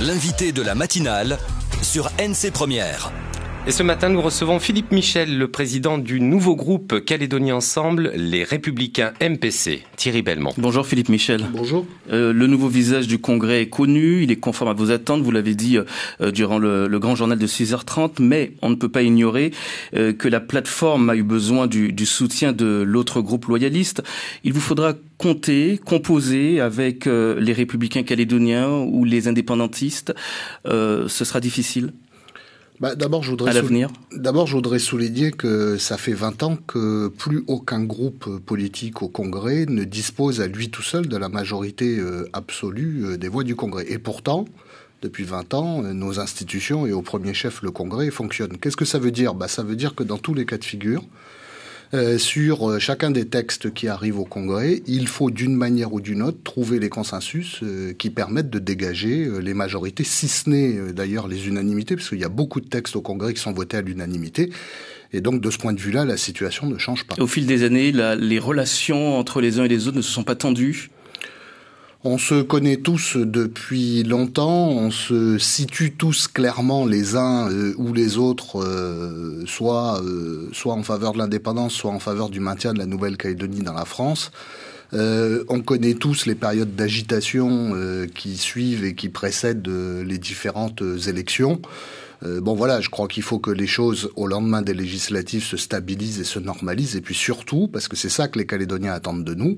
L'invité de la matinale sur NC Première. Et ce matin, nous recevons Philippe Michel, le président du nouveau groupe Calédonie Ensemble, les Républicains MPC. Thierry Belmont. Bonjour Philippe Michel. Bonjour. Le nouveau visage du Congrès est connu, il est conforme à vos attentes, vous l'avez dit durant le grand journal de 6h30, mais on ne peut pas ignorer que la plateforme a eu besoin du soutien de l'autre groupe loyaliste. Il vous faudra composer avec les Républicains calédoniens ou les indépendantistes. Ce sera difficile. D'abord, je voudrais souligner que ça fait 20 ans que plus aucun groupe politique au Congrès ne dispose à lui tout seul de la majorité absolue des voix du Congrès. Et pourtant, depuis 20 ans, nos institutions et au premier chef le Congrès fonctionnent. Qu'est-ce que ça veut dire ? Ça veut dire que dans tous les cas de figure, sur chacun des textes qui arrivent au Congrès, il faut d'une manière ou d'une autre trouver les consensus qui permettent de dégager les majorités, si ce n'est d'ailleurs les unanimités, parce qu'il y a beaucoup de textes au Congrès qui sont votés à l'unanimité. Et donc, de ce point de vue-là, la situation ne change pas. Au fil des années, les relations entre les uns et les autres ne se sont pas tendues ? On se connaît tous depuis longtemps, on se situe tous clairement les uns ou les autres, soit en faveur de l'indépendance, soit en faveur du maintien de la Nouvelle-Calédonie dans la France. On connaît tous les périodes d'agitation qui suivent et qui précèdent les différentes élections. Je crois qu'il faut que les choses, au lendemain des législatives, se stabilisent et se normalisent. Et puis surtout, parce que c'est ça que les Calédoniens attendent de nous,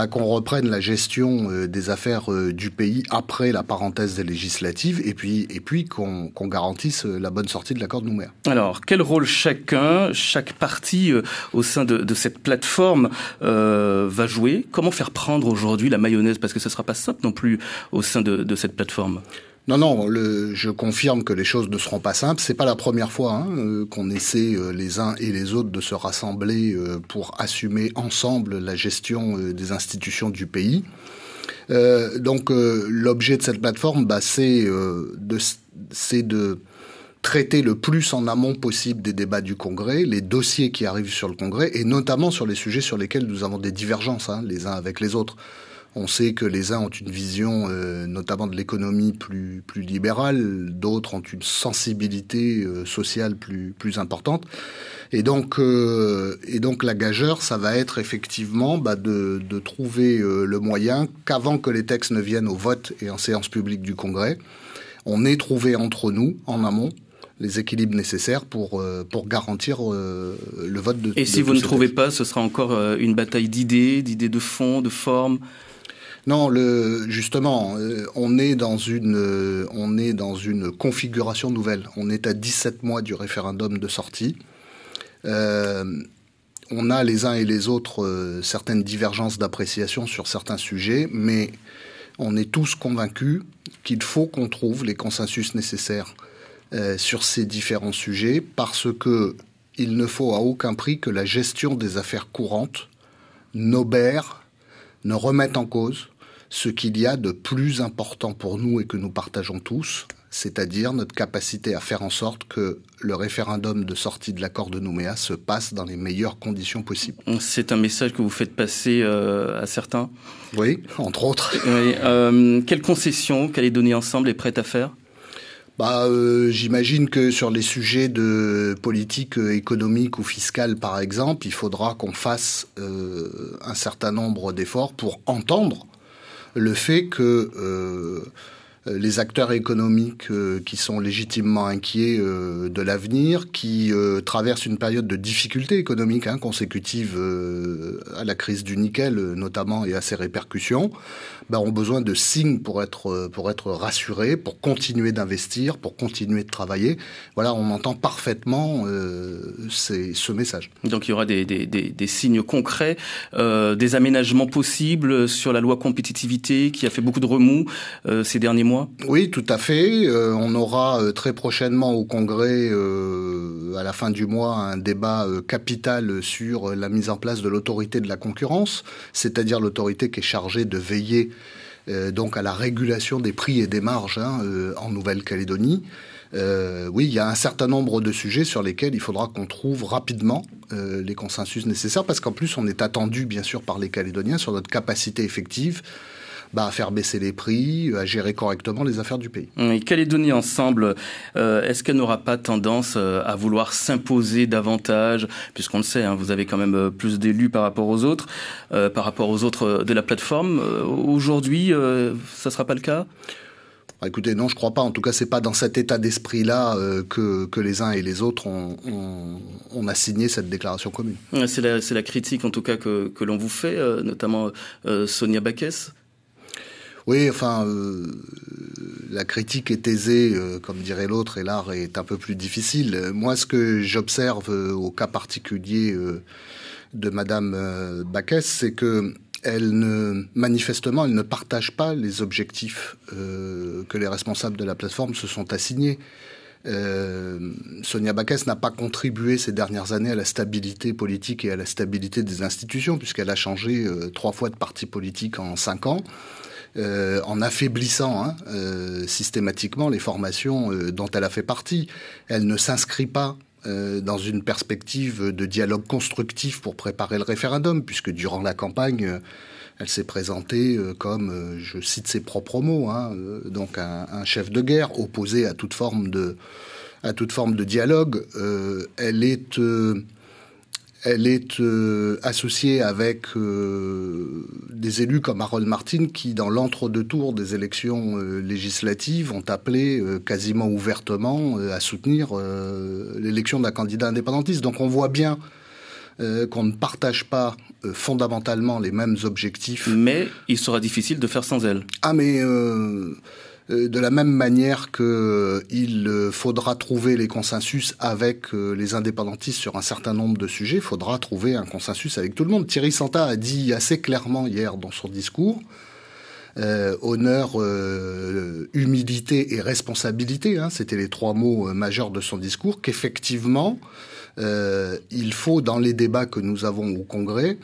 qu'on reprenne la gestion des affaires du pays après la parenthèse des législatives et puis qu'on garantisse la bonne sortie de l'accord de Nouméa. Alors, quel rôle chaque parti au sein de cette plateforme va jouer ? Comment faire prendre aujourd'hui la mayonnaise ? Parce que ce ne sera pas simple non plus au sein de cette plateforme. Non, je confirme que les choses ne seront pas simples. C'est pas la première fois qu'on essaie les uns et les autres de se rassembler pour assumer ensemble la gestion des institutions du pays. L'objet de cette plateforme, c'est de traiter le plus en amont possible des débats du Congrès, les dossiers qui arrivent sur le Congrès, et notamment sur les sujets sur lesquels nous avons des divergences les uns avec les autres. On sait que les uns ont une vision, notamment de l'économie, plus libérale, d'autres ont une sensibilité sociale plus importante. Et donc la gageure, ça va être effectivement de trouver le moyen qu'avant que les textes ne viennent au vote et en séance publique du Congrès, on ait trouvé entre nous, en amont, les équilibres nécessaires pour garantir le vote de. Et si vous ne trouvez pas, ce sera encore une bataille d'idées de fond, de forme. Non, justement, on est dans une configuration nouvelle. On est à 17 mois du référendum de sortie. On a les uns et les autres certaines divergences d'appréciation sur certains sujets, mais on est tous convaincus qu'il faut qu'on trouve les consensus nécessaires sur ces différents sujets, parce que il ne faut à aucun prix que la gestion des affaires courantes n'obère, ne remette en cause ce qu'il y a de plus important pour nous et que nous partageons tous, c'est-à-dire notre capacité à faire en sorte que le référendum de sortie de l'accord de Nouméa se passe dans les meilleures conditions possibles. C'est un message que vous faites passer à certains ? Oui, entre autres. Oui. Quelles concessions Calédonie Ensemble est prête à faire ? J'imagine que sur les sujets de politique économique ou fiscale, par exemple, il faudra qu'on fasse un certain nombre d'efforts pour entendre le fait que les acteurs économiques qui sont légitimement inquiets de l'avenir, qui traversent une période de difficulté économique consécutive à la crise du nickel notamment et à ses répercussions, ont besoin de signes pour être rassurés, pour continuer d'investir, pour continuer de travailler. Voilà, on entend parfaitement ce message. Donc il y aura des signes concrets, des aménagements possibles sur la loi compétitivité qui a fait beaucoup de remous ces derniers mois. Oui, tout à fait. On aura très prochainement au Congrès, à la fin du mois, un débat capital sur la mise en place de l'autorité de la concurrence, c'est-à-dire l'autorité qui est chargée de veiller donc à la régulation des prix et des marges en Nouvelle-Calédonie. Oui, il y a un certain nombre de sujets sur lesquels il faudra qu'on trouve rapidement les consensus nécessaires, parce qu'en plus on est attendu bien sûr par les Calédoniens sur notre capacité effective à faire baisser les prix, à gérer correctement les affaires du pays. Et Calédonie Ensemble, est-ce qu'elle n'aura pas tendance à vouloir s'imposer davantage, puisqu'on le sait, vous avez quand même plus d'élus par rapport aux autres de la plateforme. Aujourd'hui, ça sera pas le cas ? Écoutez, non, je crois pas. En tout cas, c'est pas dans cet état d'esprit-là que les uns et les autres on a signé cette déclaration commune. C'est la critique, en tout cas, que l'on vous fait, notamment Sonia Backès. Oui, enfin, la critique est aisée, comme dirait l'autre, et l'art est un peu plus difficile. Moi, ce que j'observe au cas particulier de Madame Backès, c'est que manifestement, elle ne partage pas les objectifs que les responsables de la plateforme se sont assignés. Sonia Backès n'a pas contribué ces dernières années à la stabilité politique et à la stabilité des institutions, puisqu'elle a changé 3 fois de parti politique en 5 ans, en affaiblissant systématiquement les formations dont elle a fait partie. Elle ne s'inscrit pas dans une perspective de dialogue constructif pour préparer le référendum, puisque durant la campagne, elle s'est présentée comme, je cite ses propres mots, donc un chef de guerre opposé à toute forme de dialogue. Elle est associée avec des élus comme Harold Martin qui, dans l'entre-deux tours des élections législatives, ont appelé quasiment ouvertement à soutenir l'élection d'un candidat indépendantiste. Donc on voit bien qu'on ne partage pas fondamentalement les mêmes objectifs. Mais il sera difficile de faire sans elle. De la même manière qu'il faudra trouver les consensus avec les indépendantistes sur un certain nombre de sujets, il faudra trouver un consensus avec tout le monde. Thierry Santa a dit assez clairement hier dans son discours, honneur, humilité et responsabilité, c'était les 3 mots majeurs de son discours, qu'effectivement, il faut, dans les débats que nous avons au Congrès,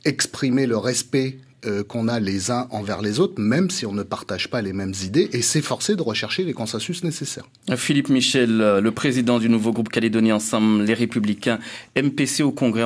exprimer le respect qu'on a les uns envers les autres, même si on ne partage pas les mêmes idées, et s'efforcer de rechercher les consensus nécessaires. Philippe Michel, le président du nouveau groupe Calédonie Ensemble, les Républicains, MPC au Congrès.